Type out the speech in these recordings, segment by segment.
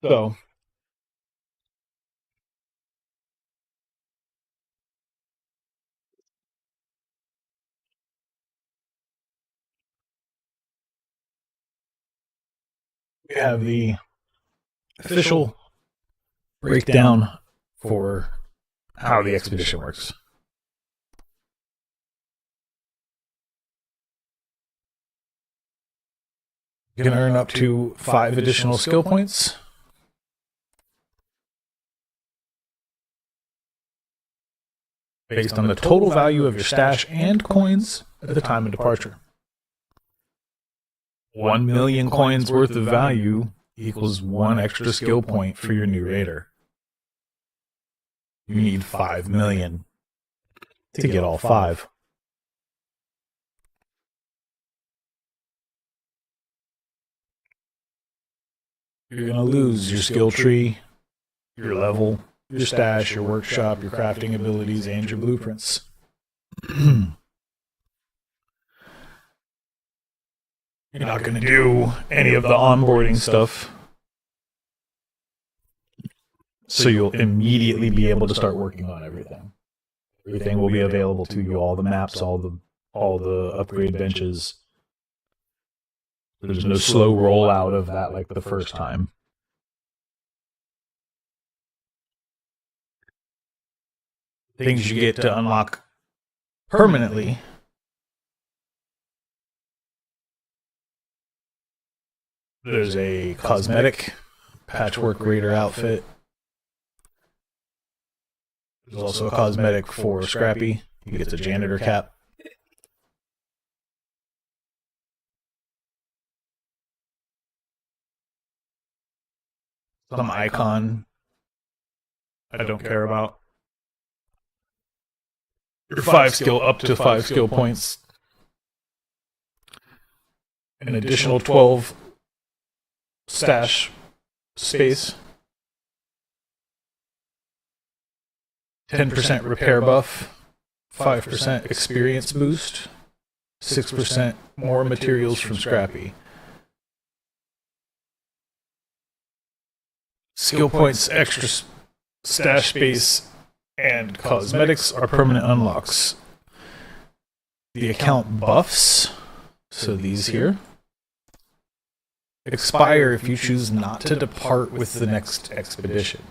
So we have the official breakdown for how the expedition works. You can earn up to 5 additional skill points. Based on the total value of your stash and coins at the time of departure. 1 million coins worth of value equals 1 extra skill point for your new raider. You need 5 million to get all 5. You're going to lose your skill tree, your level, your stash, your workshop, your crafting abilities, and your blueprints. You're not going to do any of the onboarding stuff, so you'll immediately be able to start working on everything. Everything will be available to you, all the maps, all the upgrade benches. There's no slow rollout of that like the first time. Things you get to unlock permanently. There's a cosmetic patchwork raider outfit. There's also a cosmetic for Scrappy. He gets a janitor cap. Some icon I don't care about. Your 5 skill up to 5 skill points. An additional 12 stash space. 10% repair buff. 5% experience boost. 6% more materials from Scrappy. Skill points, extra stash space, and cosmetics are permanent unlocks. The account buffs, so these here, expire if you choose not to depart with the next expedition.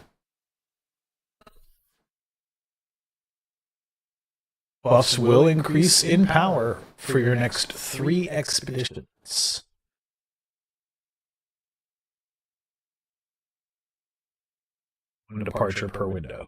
Buffs will increase in power for your next 3 expeditions. One departure per window.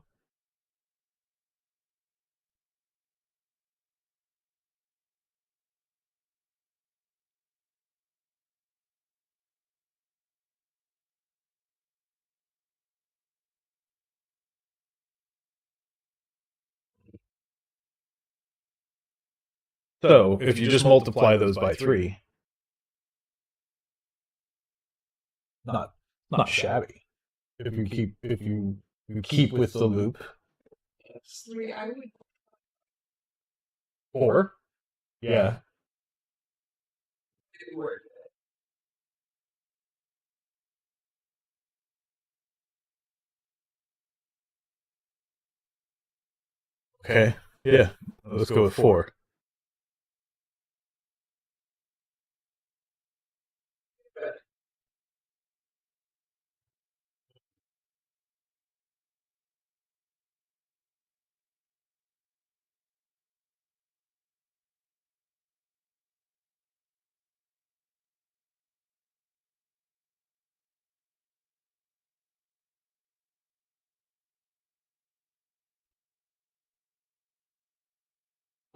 So, if you just multiply those by 3, not shabby. If you keep with the loop. 4? Yeah. Okay. Yeah. Let's go with 4.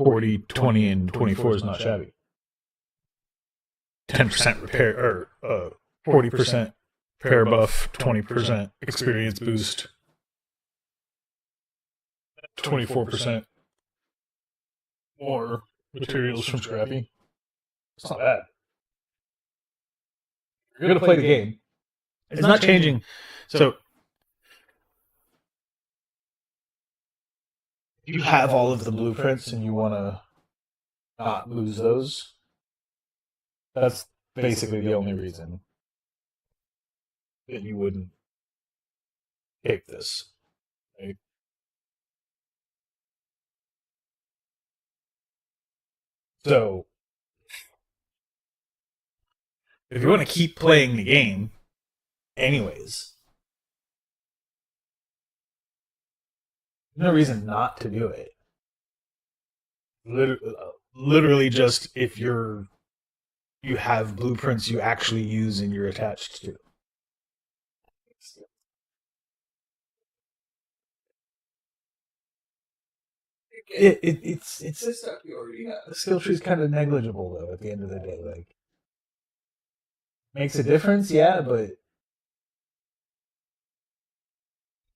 $40, $20, and $24 is not shabby. 10% repair, or 40% repair buff, 20% experience boost, 24% more materials from Scrappy. It's not bad. You're going to play the game. It's not changing. So, you have all of the blueprints and you want to not lose those, that's basically the only reason that you wouldn't pick this. Right? So, if you want to keep playing the game, anyways, no reason not to do it. Literally, just if you have blueprints you actually use and you're attached to. It's the stuff you already have. The skill tree is kind of negligible though. At the end of the day, like makes a difference, yeah, but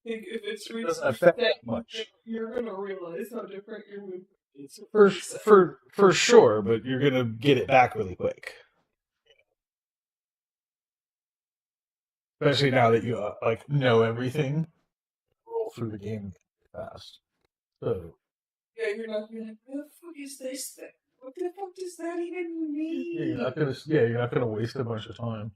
if it's it doesn't affect that much. You're gonna realize how different your movement is. For sure, but you're gonna get it back really quick. Especially now that you like know everything, roll through the game fast. So yeah, you're not gonna be like, what the fuck is this thing? What the fuck does that even mean? You're not gonna waste a bunch of time.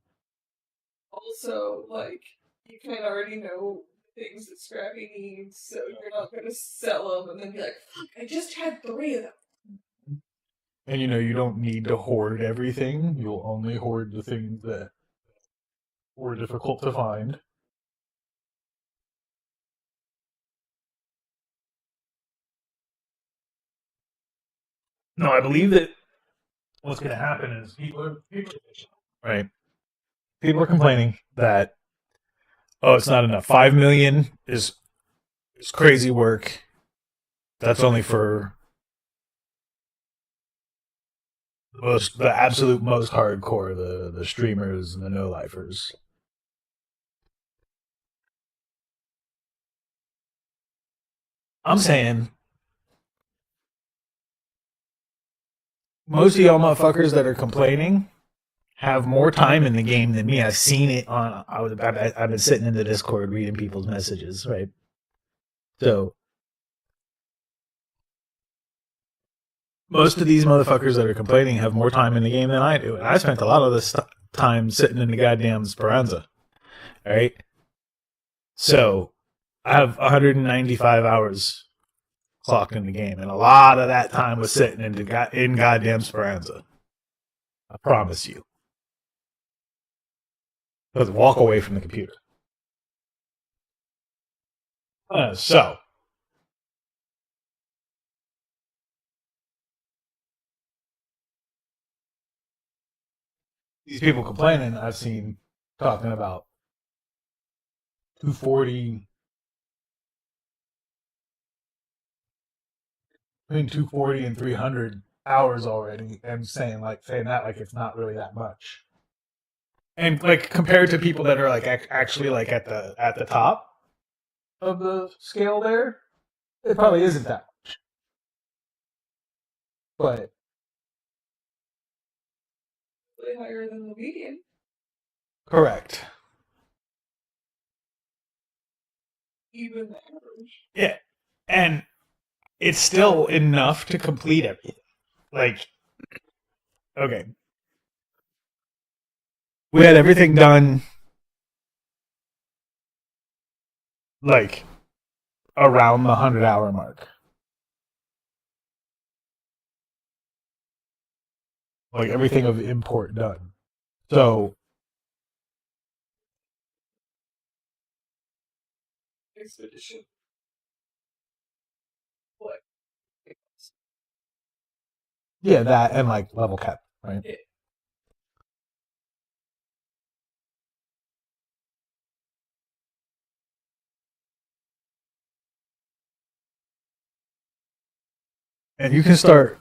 Also, like, you kind of already know things that Scrappy needs, so you're not gonna sell them and then be like, fuck, I just had 3 of them. And you don't need to hoard everything. You'll only hoard the things that were difficult to find. No, I believe that what's going to happen is right. People are complaining that it's not enough. 5 million is crazy work. That's only for the absolute most hardcore, the streamers and the no lifers. I'm saying most of y'all motherfuckers that are complaining have more time in the game than me. I've seen it on. I've been sitting in the Discord reading people's messages, right? So most of these motherfuckers that are complaining have more time in the game than I do, and I spent a lot of this time sitting in the goddamn Speranza, right? So I have 195 hours clocked in the game, and a lot of that time was sitting in goddamn Speranza. I promise you. Let's walk away from the computer. So these people complaining I've seen talking about 240 between 240 and 300 hours already and saying that like it's not really that much. And like compared to people that are like actually like at the top of the scale there, it probably isn't that much. But way higher than the median. Correct. Even the average. Yeah. And it's still enough to complete everything. Like, okay. We had everything done like around the 100-hour mark. Like everything of import done. So expedition. What? Yeah, that and like level cap, right? Yeah. And you can start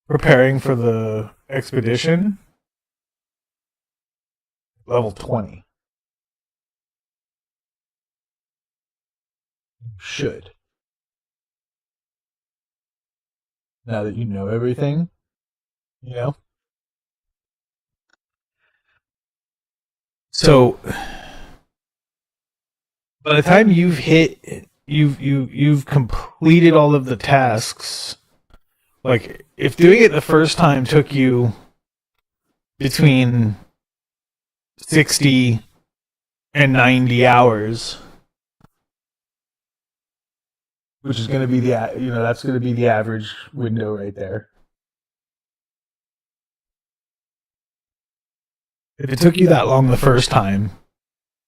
preparing for the expedition level 20. Should. Now that you know everything, you know? So, by the time you've hit you've completed all of the tasks. Like, if doing it the first time took you between 60 and 90 hours, which is going to be that's going to be the average window right there. If it took you that long the first time,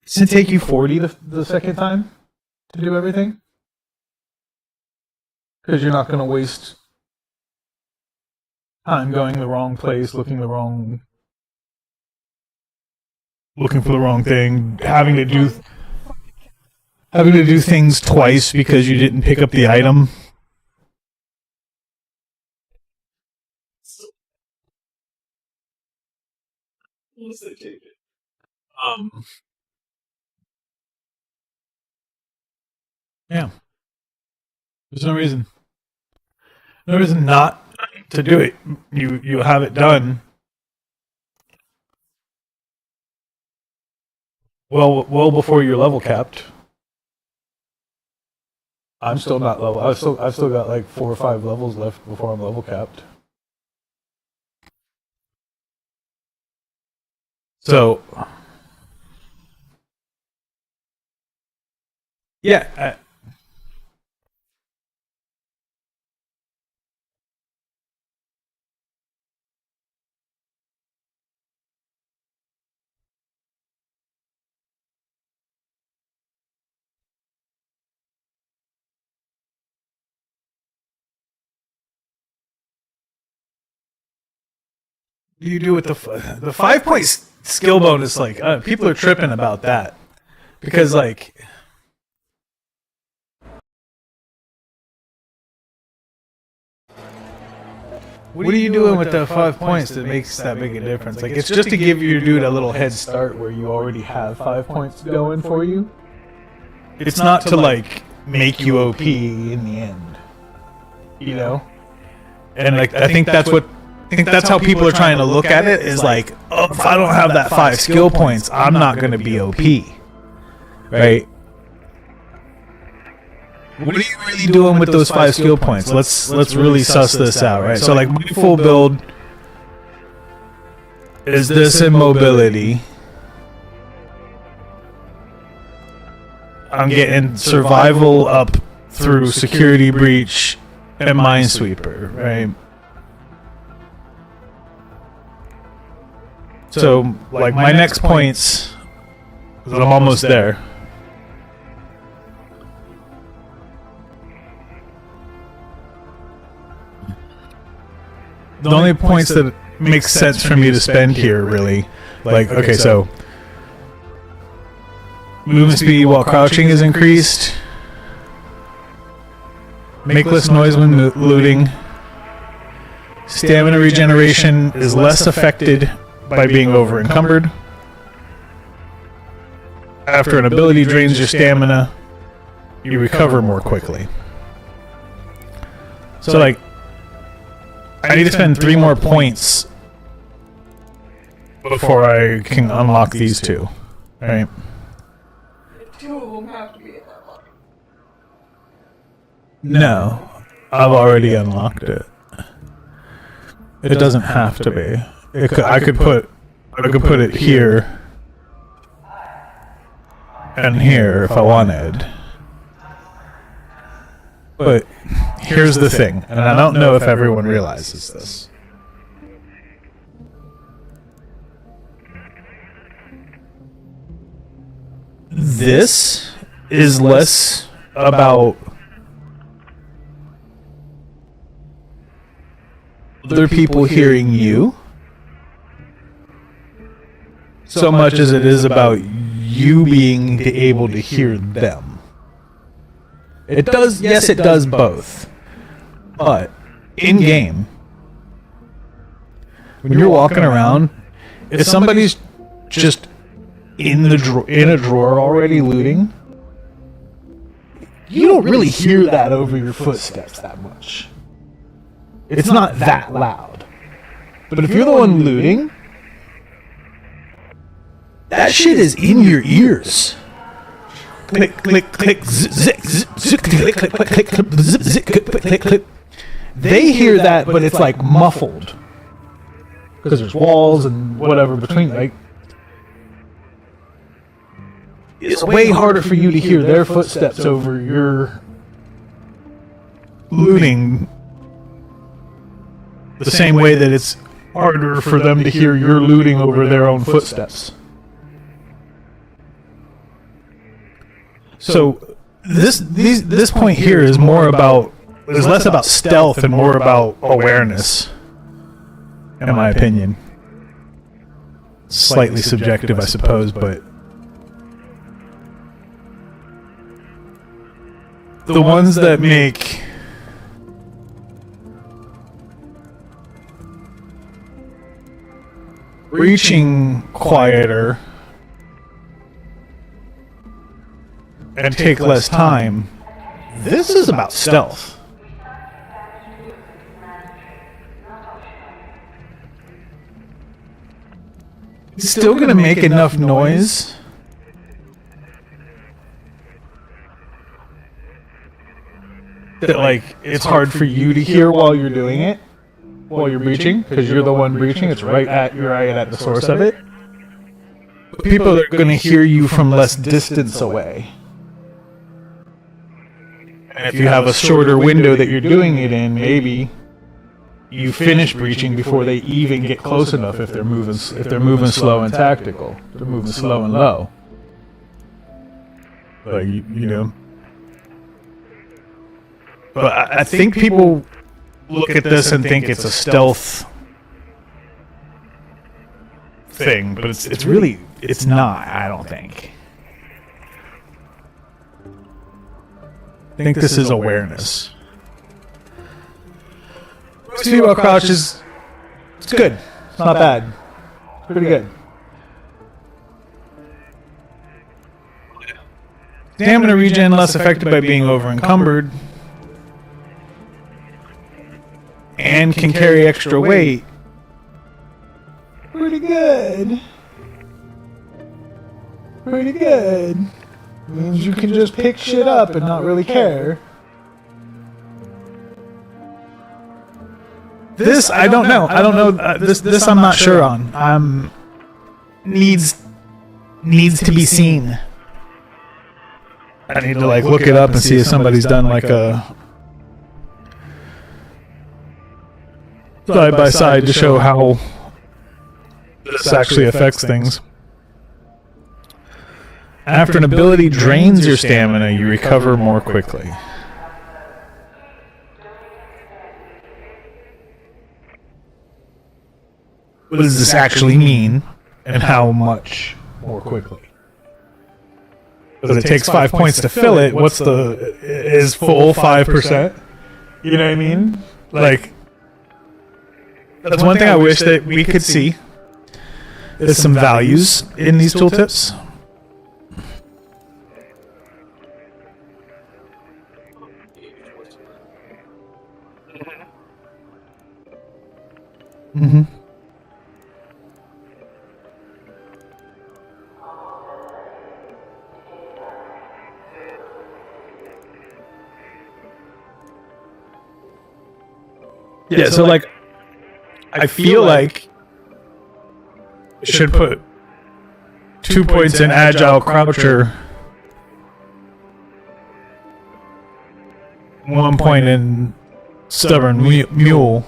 does it take you 40 the second time to do everything? Because you're not going to waste time going the wrong place, looking for the wrong thing, having to do things twice because you didn't pick up the item. Yeah. There's no reason not to do it. You have it done. Well before you're level capped. I'm still not level. I've still got like 4 or 5 levels left before I'm level capped. So, yeah. You do with the 5-point skill bonus? Like, people are tripping about that because, like, what are you doing with the 5 points that makes that big a difference? Like, it's just to give your dude a little head start where you already have 5 points going for you. It's not to, like, make you OP in the end, you know. And like, I think that's how people are trying to look at it. Is like, oh, if I don't have that 5 skill points, I'm not going to be OP, right? What are you really doing with those 5 skill points? Let's really suss this out, right? So like, my full build is this in mobility. I'm getting survival up through security breach and minesweeper, right? So, like, my next points, I'm almost there. The only points that make sense for me to spend here, really, like, okay, so movement speed while crouching is increased. Make less noise when looting. Stamina regeneration is less affected by being over encumbered. After an ability drains your stamina, you recover more quickly. So, like, I need to spend 3 more points before I can unlock these 2, right? 2 of them have to be at that level. No, I've already unlocked it. It doesn't have to be. I could put it here and here if I wanted. But here's the thing, and I don't know if everyone realizes this. This is less about other people hearing you so much as it is about you being able to hear them. It does, yes, it does both. But in game, when you're walking around, if somebody's just in a drawer already looting, you don't really hear that over your footsteps that much. It's not that loud. But if you're the one looting, that shit is in your ears. click, click, click, zip, zip, zip, click, click, click, click, click, zip, zip, click, click, click, click. They hear that, but it's like muffled because there's walls and whatever between. Like, it's way harder for you to hear their footsteps over your looting the same way that it's harder for them to hear your looting over their own footsteps. So this point here is less about stealth and more about awareness, in my opinion. Slightly subjective, I suppose, but the ones that make reaching quieter and take less time, this is about stealth. It's still going to make enough noise that, like, it's hard for you to hear while you're doing it, while you're breaching, because you're the one breaching. It's right at the source of it. But people are going to hear you from less distance away. And if you have a shorter window that you're doing it in, maybe you finish breaching before they even get close enough. If they're moving slow and tactical, they're moving slow and low. Like, you know. But I think people look at this and think it's a stealth thing, but it's really not. I don't think. I think this is awareness. Female crouch is, it's good. It's not bad. It's pretty good. Stamina regen less affected by being over encumbered, and can carry extra weight. Pretty good. Pretty good. Means you can just pick shit up and not really care. This I don't know. This I'm not sure on. Needs to be seen. I need to like look it up and see if somebody's done like a side by side to show how this actually affects things. After an ability drains your stamina, you recover more quickly. What does this actually mean, and how much more quickly? Because it takes 5 points to fill it. Is full 5%? You know what I mean? Like, that's one thing I wish that we could see. Is some values in these tooltips. Mm-hmm. Yeah, so like, I feel like it should put 2 points in Agile Croucher, 1 point in Stubborn Mule.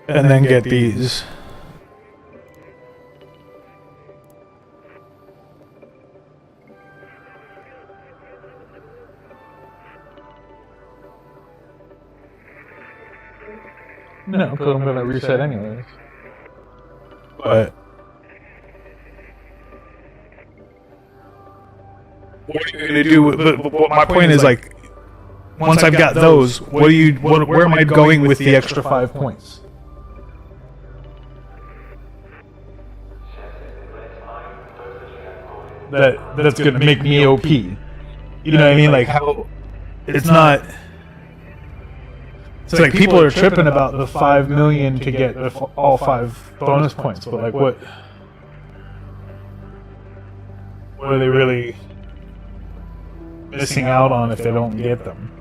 And then get these. No, because I'm going to reset anyways. But what are you going to do? But my point is, like, once I've got those, where am I going with the extra 5 points? That's going to make me OP. You know what I mean? Like, how it's not It's like people are tripping about the 5 million to get all 5 bonus points, but like what are they really missing out on if they don't get them?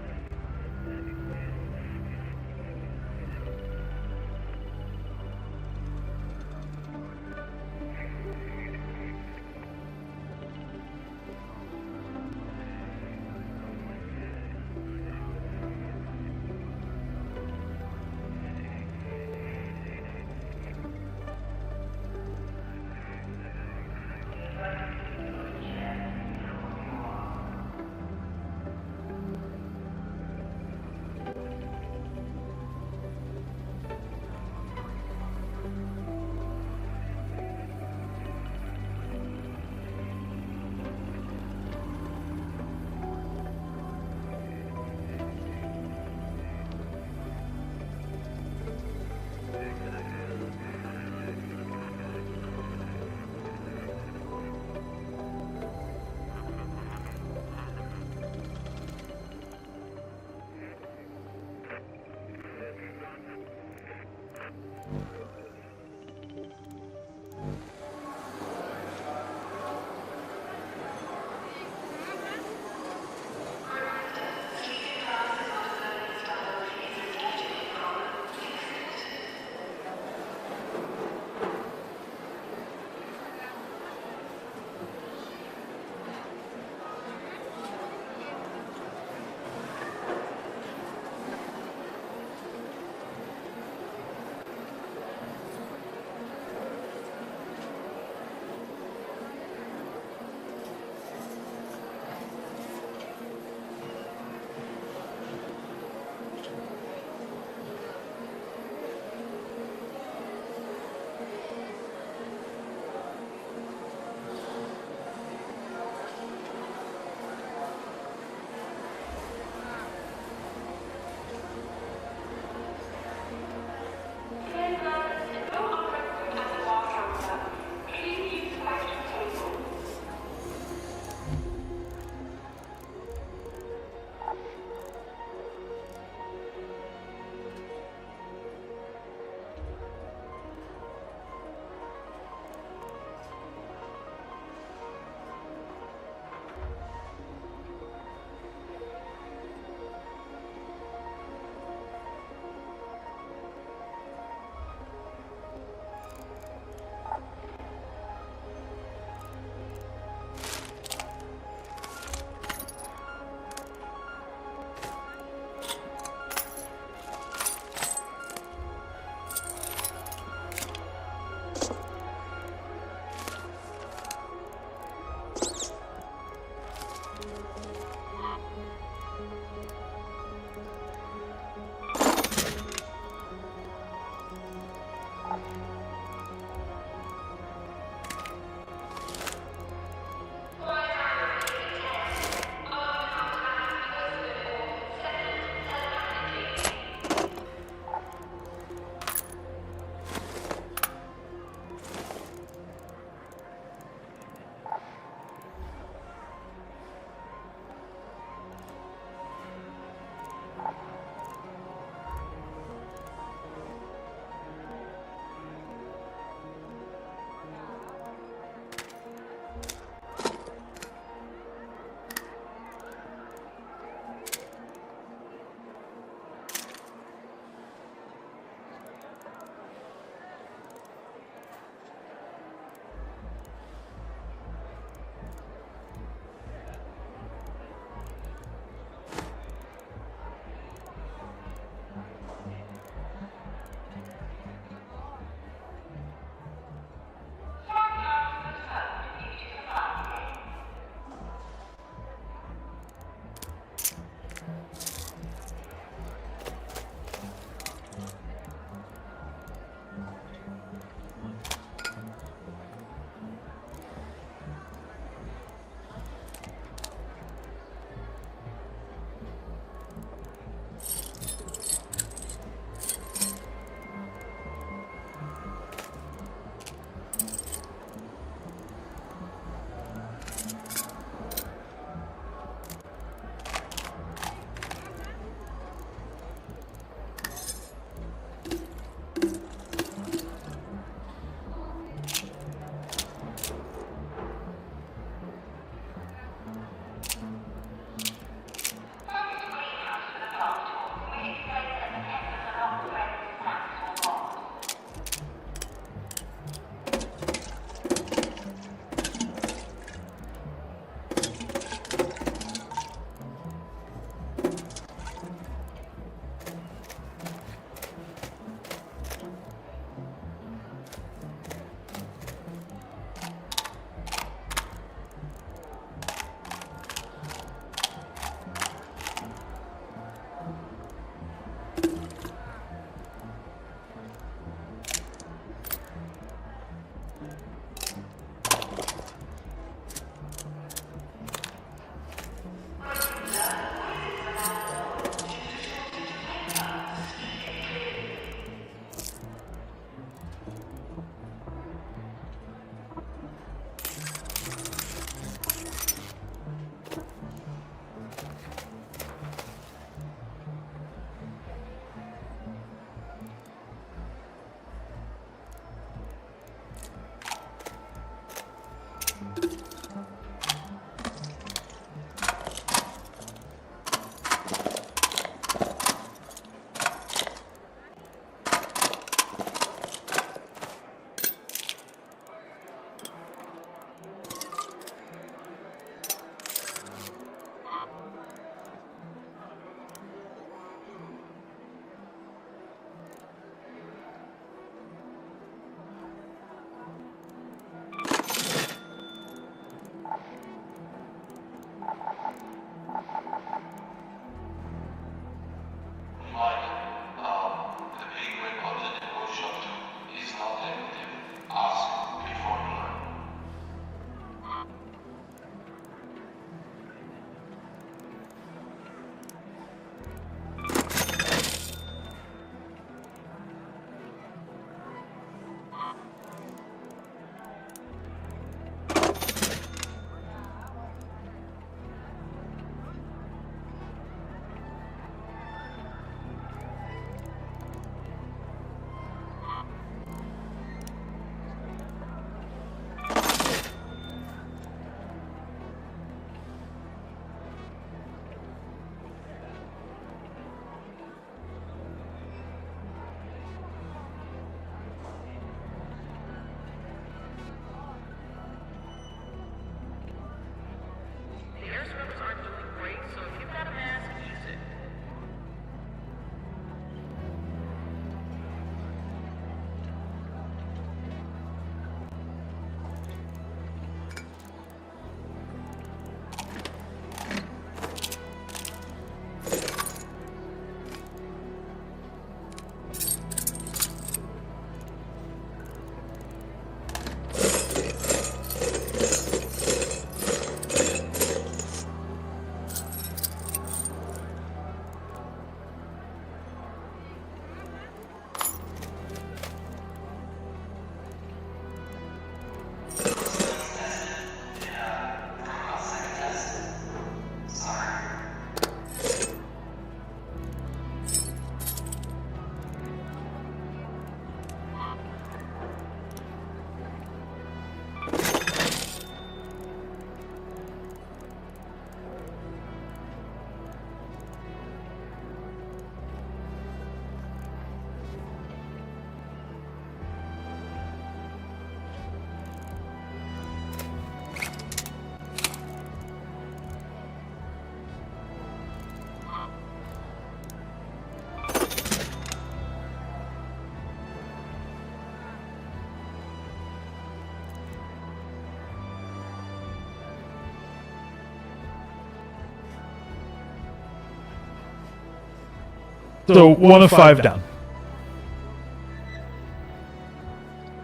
So 1 of 5 down.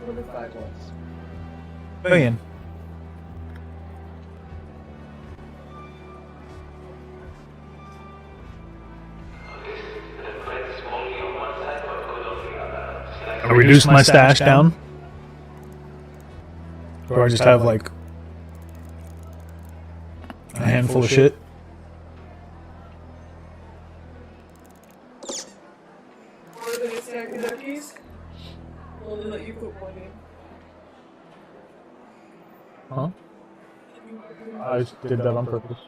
What if 5 was? Million. I reduced my stash down. Or I just have like a handful of shit. Or they stack the keys? Or they let you put one in? Huh? I did that on purpose.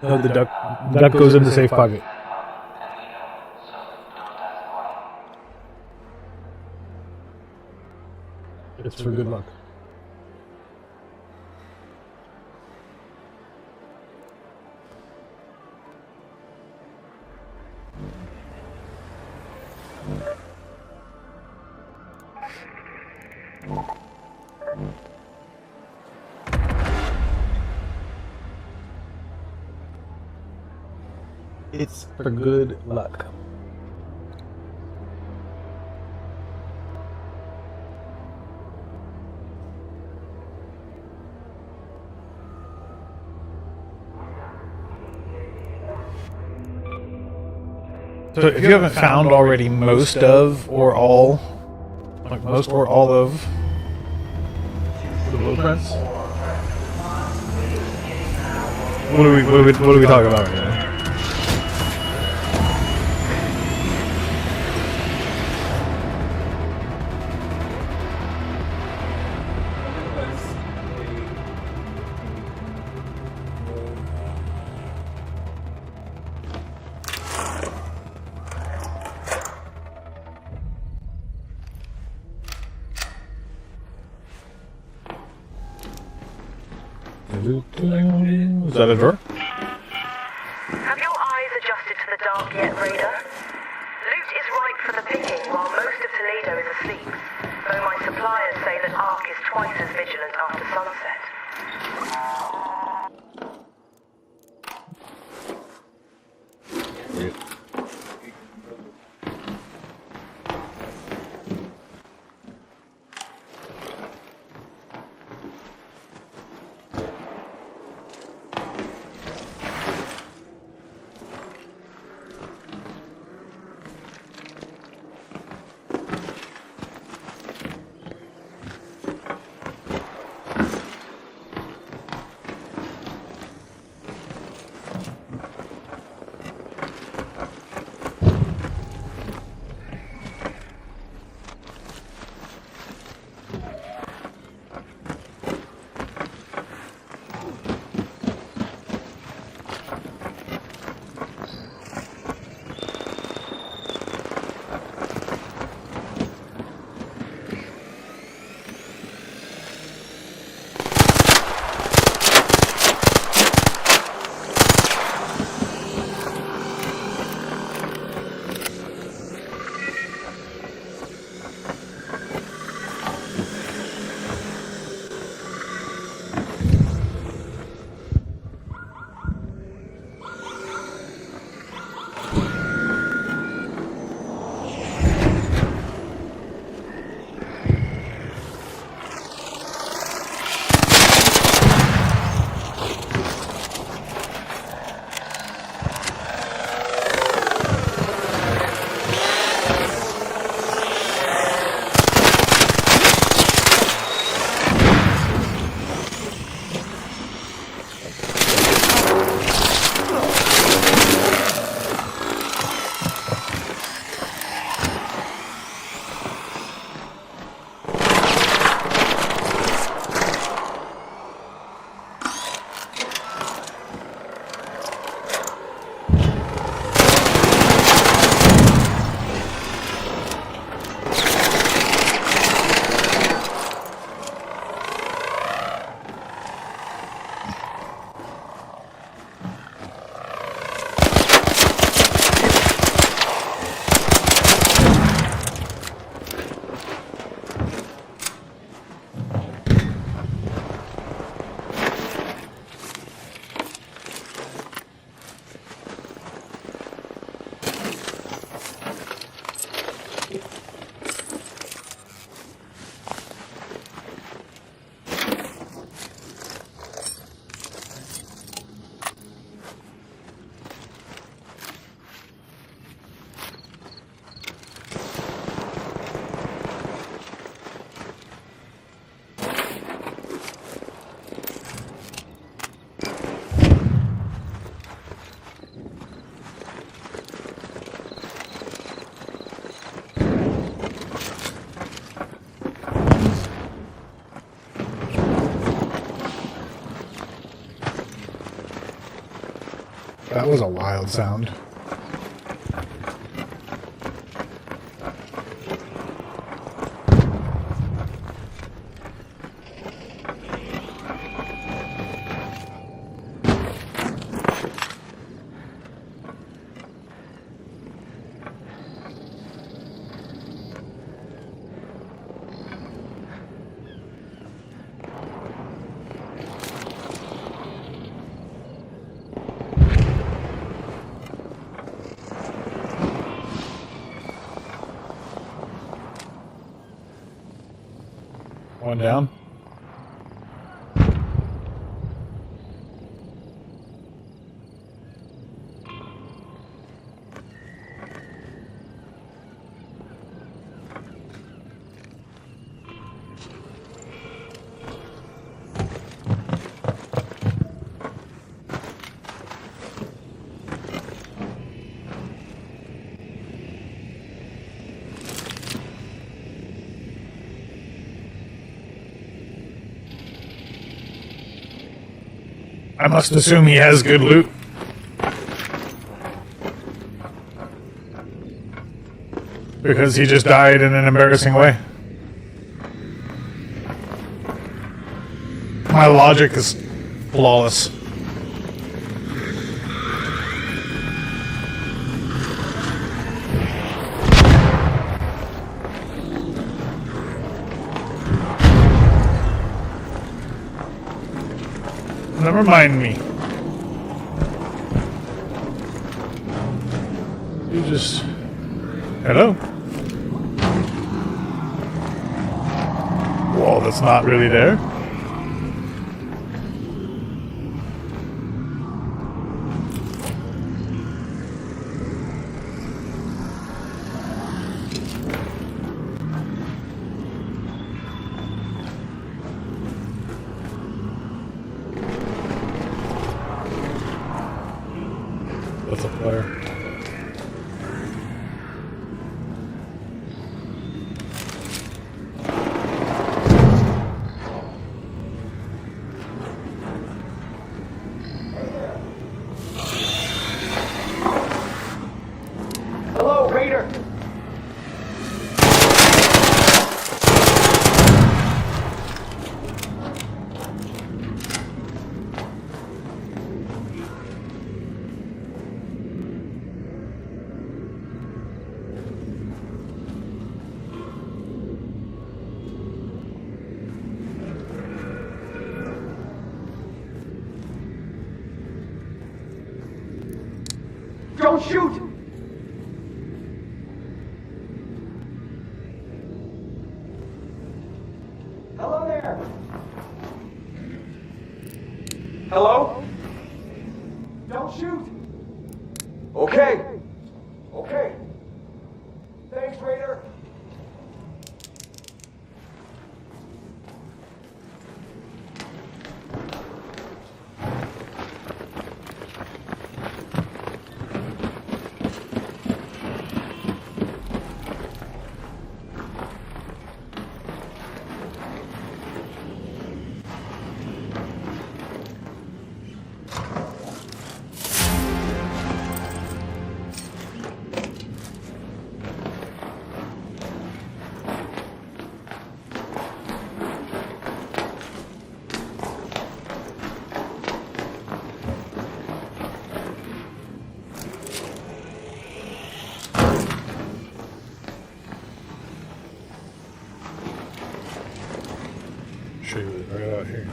No, the duck goes in the safe pocket. It's for good luck. It's for good luck. So if you haven't found already most of or all, like most or all of the blueprints, what are we talking about right now? Is that a door? Have your eyes adjusted to the dark yet, Raider? Loot is ripe for the picking while most of Toledo is asleep, though my suppliers say that Ark is twice as vigilant after sunset. That was a wild sound. One down. I must assume he has good loot. Because he just died in an embarrassing way. My logic is flawless. Never mind me. You just... Hello? Whoa, that's not really there. That's a player. Hello, Raider! Don't shoot! Hello there! Hello? Don't shoot! Okay. Okay. Thanks, Raider. Show you right out here.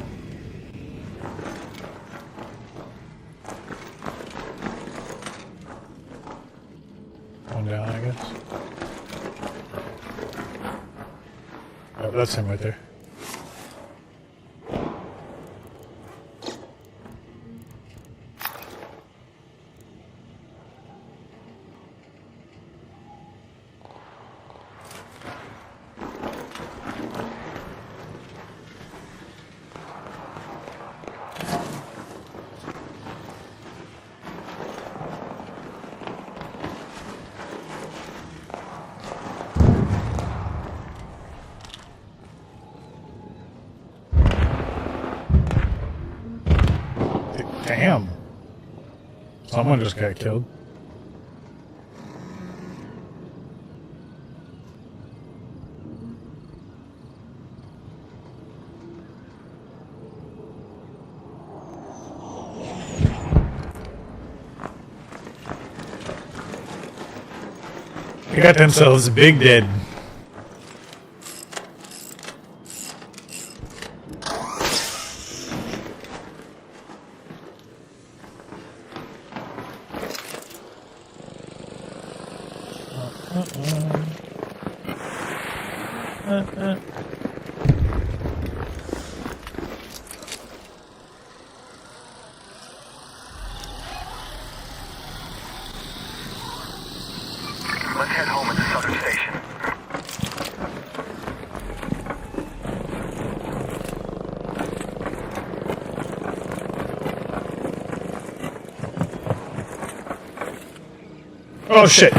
One down, I guess. Oh, that's him right there. Damn. Someone just got killed. They got themselves big dead. Let's head home at the southern station. Oh shit.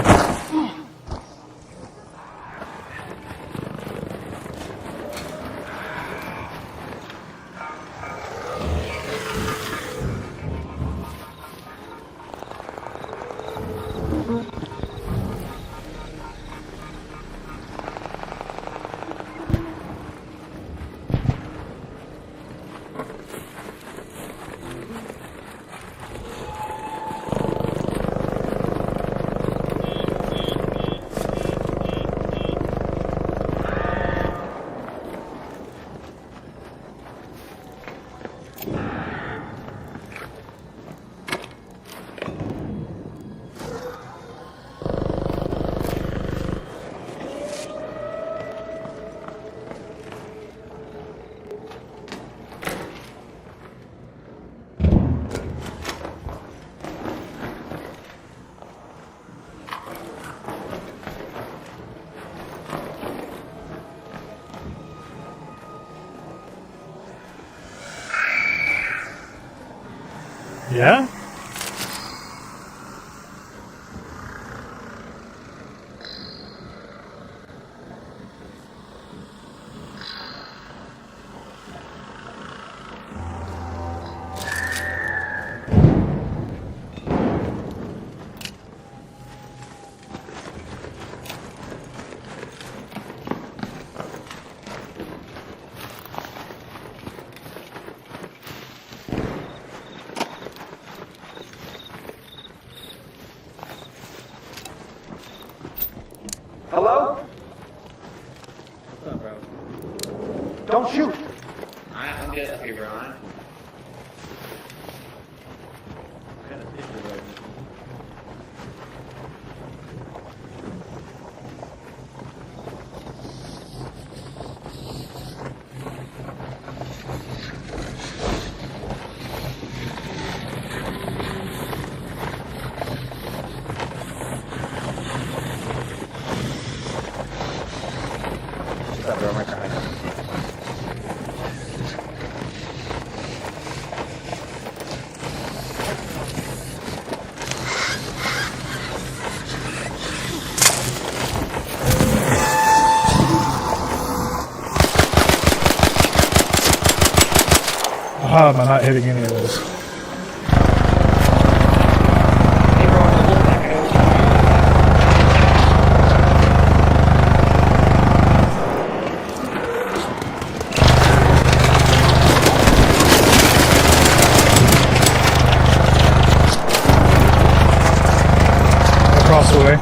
Yeah? Hello? What's up, bro? Don't shoot. I'm good up here, bro. I got a picture right now. What's up, bro? My God. How am I not hitting any of those? Hey, bro, I'm looking back at Across the way.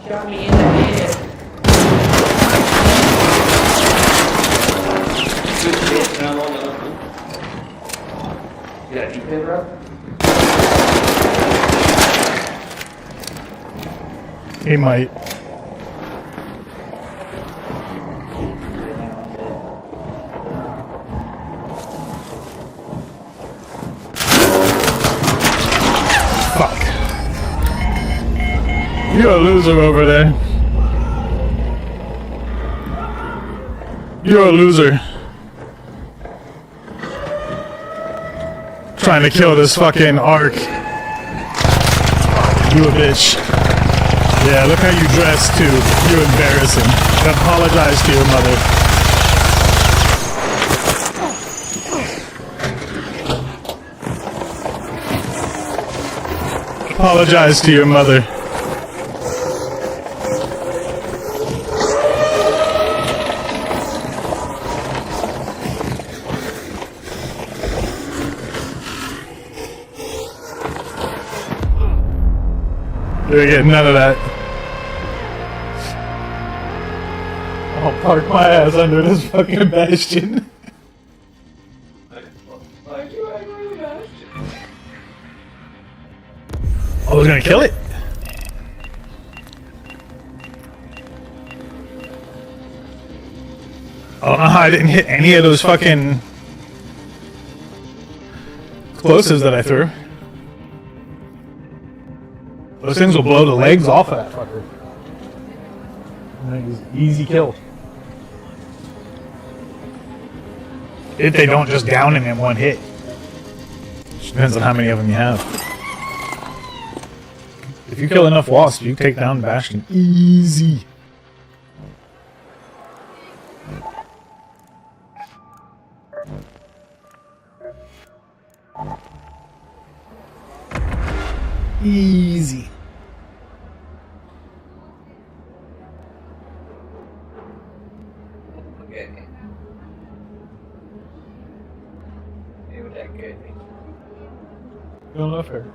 shot me in the head. Good shit, and I'm on the other. You got a deep hit, bro? He might. You're a loser over there. You're a loser. Trying to kill this fucking Ark. You a bitch. Yeah, look how you dress too. You're embarrassing. Apologize to your mother. Apologize to your mother. You're getting none of that. I'll park my ass under this fucking bastion. Why'd you ever the bastion? I was gonna kill it. I don't know how I didn't hit any of those fucking explosives that I threw. Those things will blow the legs off of that fucker. Easy kill. If they don't just down him in one hit. Depends on how many of them you have. If you kill enough wasps, you take down Bastion easy. Easy. Okay. You that good. Don't love her.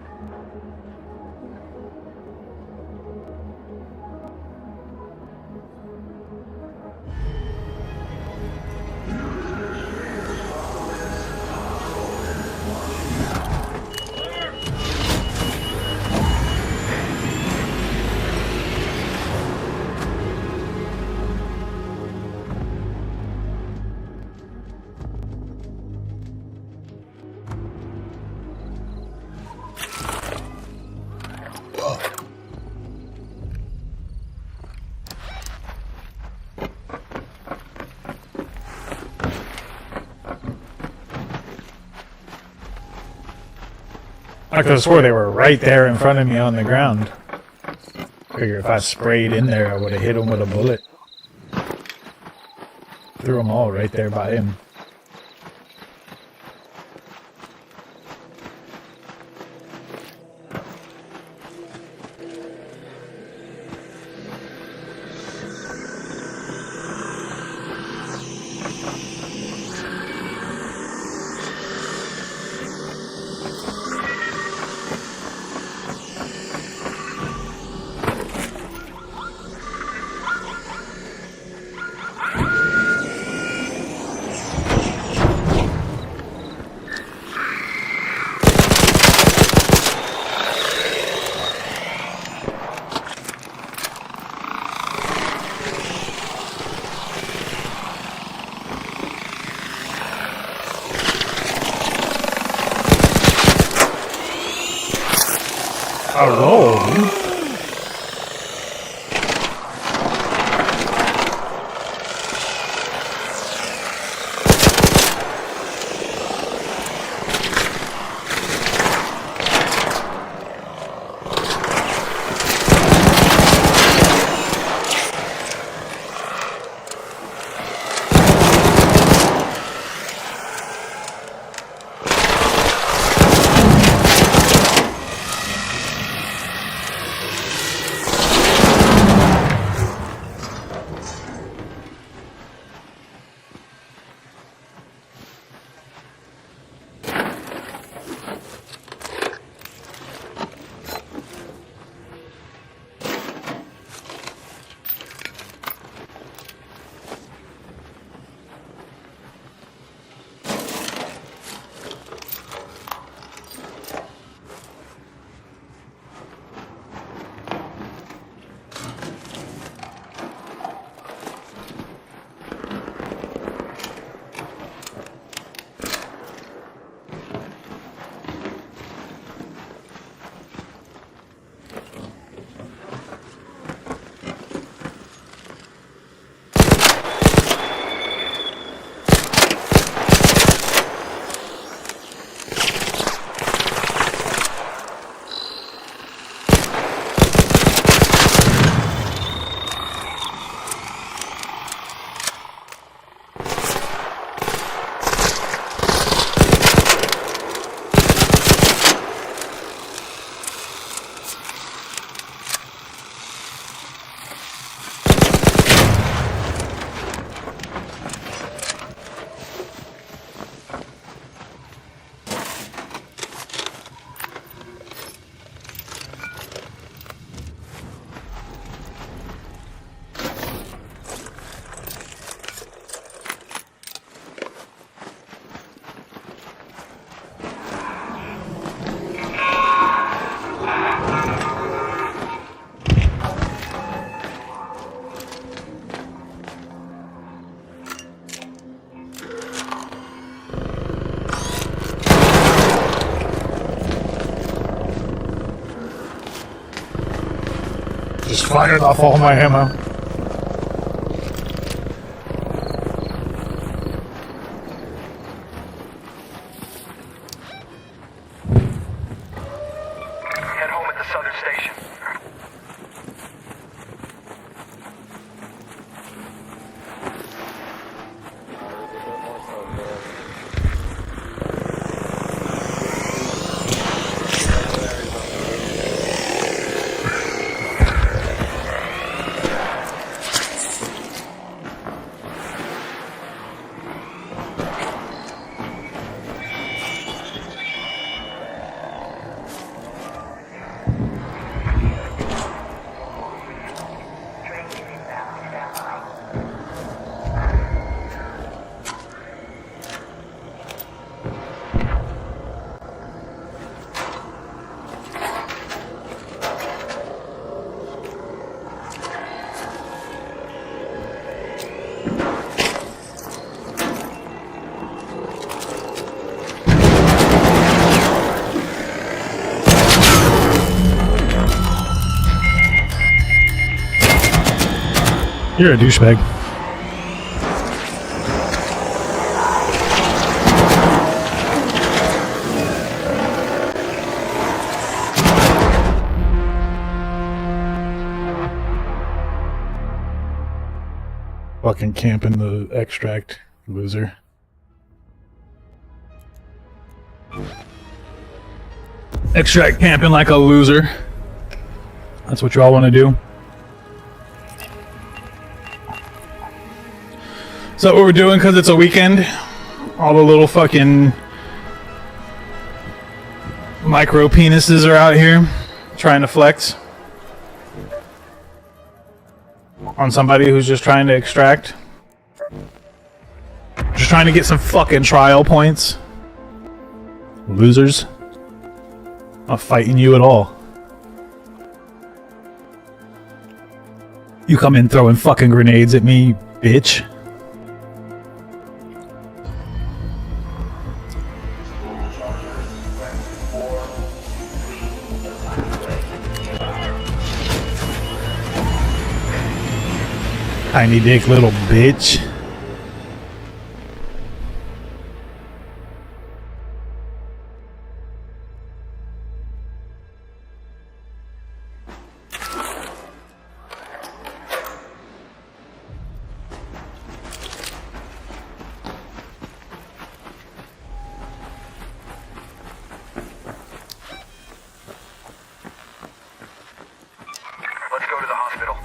I could have swore they were right there in front of me on the ground. Figure if I sprayed in there, I would have hit him with a bullet. Threw them all right there by him. A roll? Just fired off all my ammo. Head home at the southern station. You're a douchebag. Fucking camping the extract, loser. Extract camping like a loser. That's what y'all want to do. Is that what we're doing because it's a weekend? All the little fucking micro penises are out here trying to flex on somebody who's just trying to extract. Just trying to get some fucking trial points. Losers. Not fighting you at all. You come in throwing fucking grenades at me, bitch. Tiny dick little bitch. Let's go to the hospital.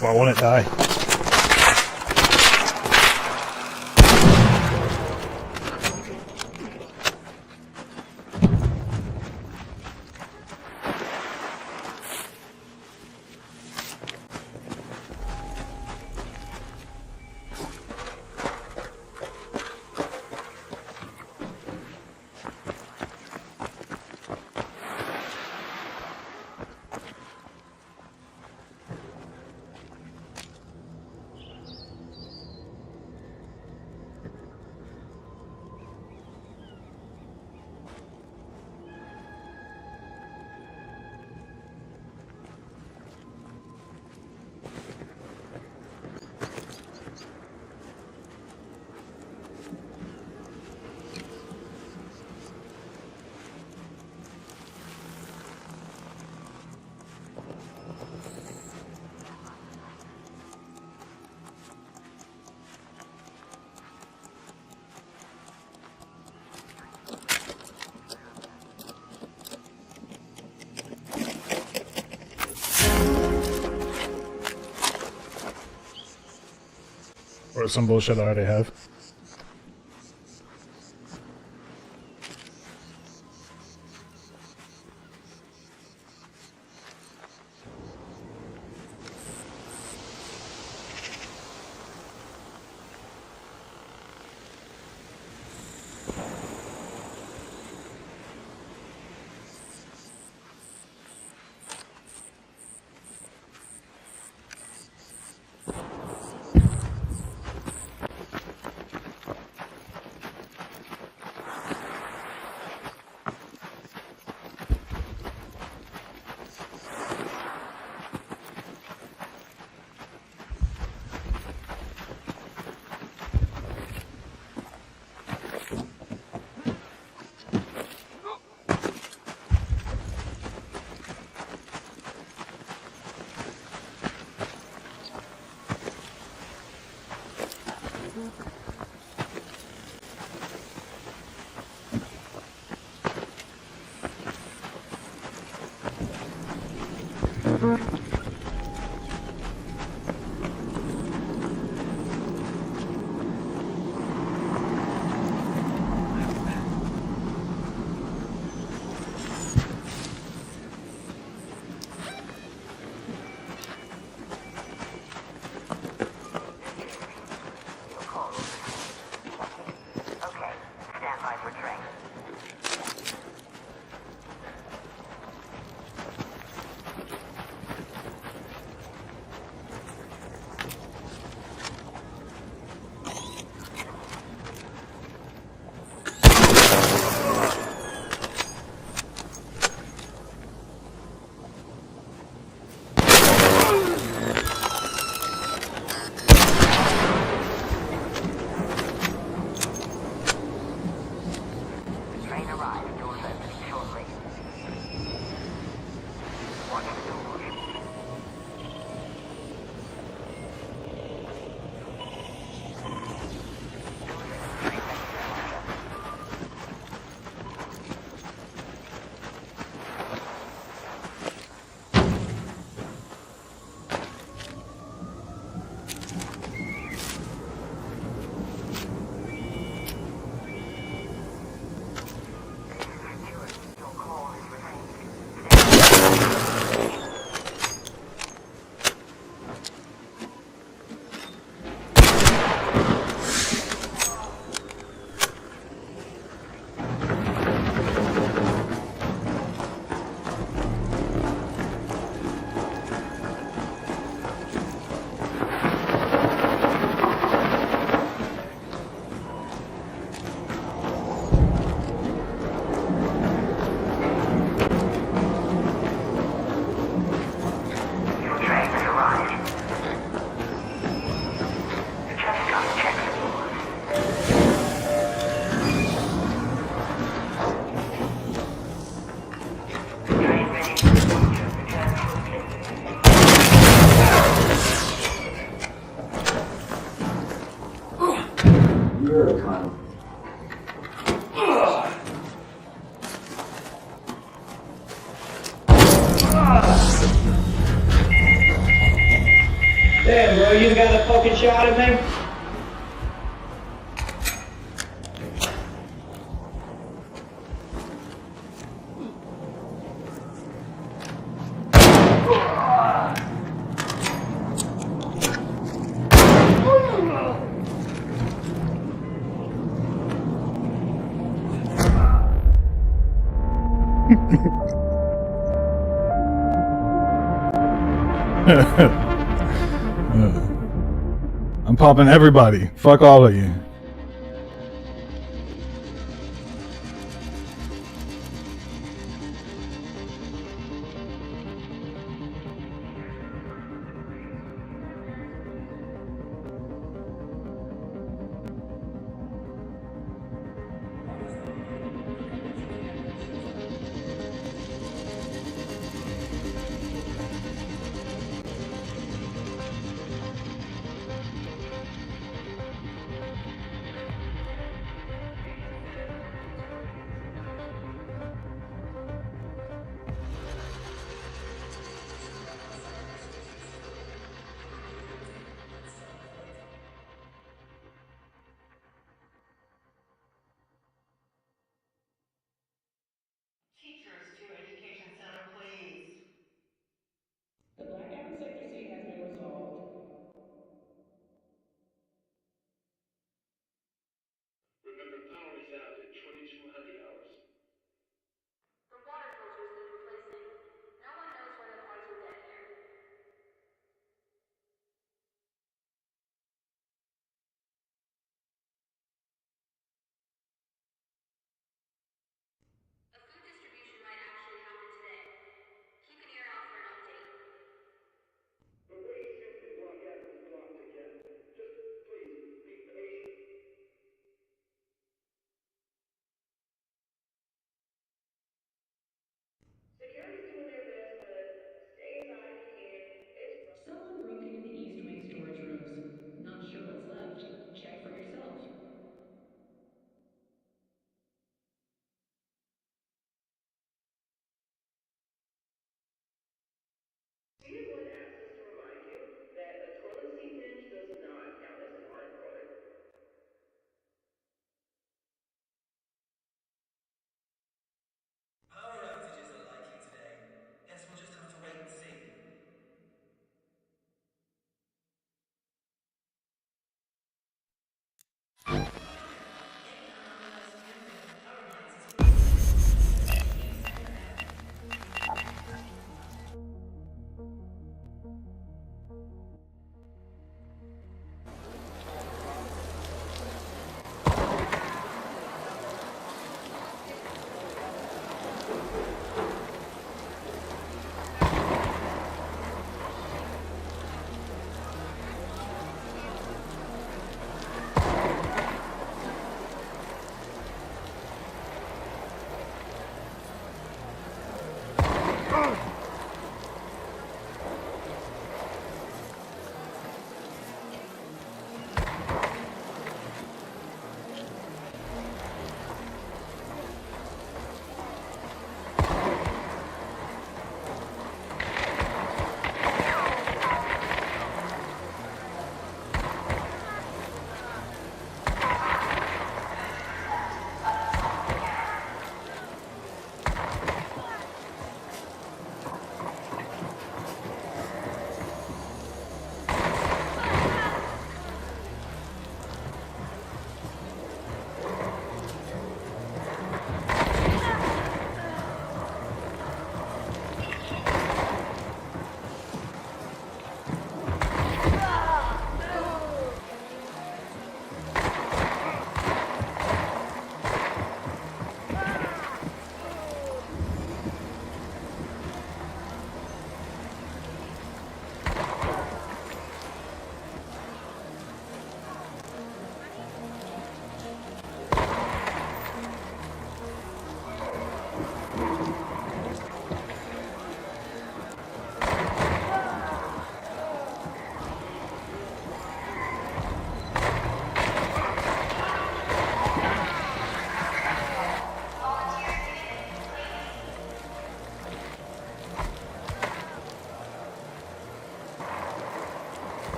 Why won't it die? Or some bullshit I already have. Damn, bro, you the guy that fucking shot at me? I'm popping everybody. Fuck all of you.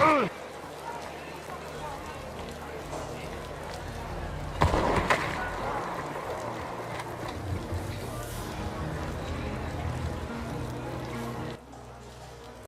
Ugh!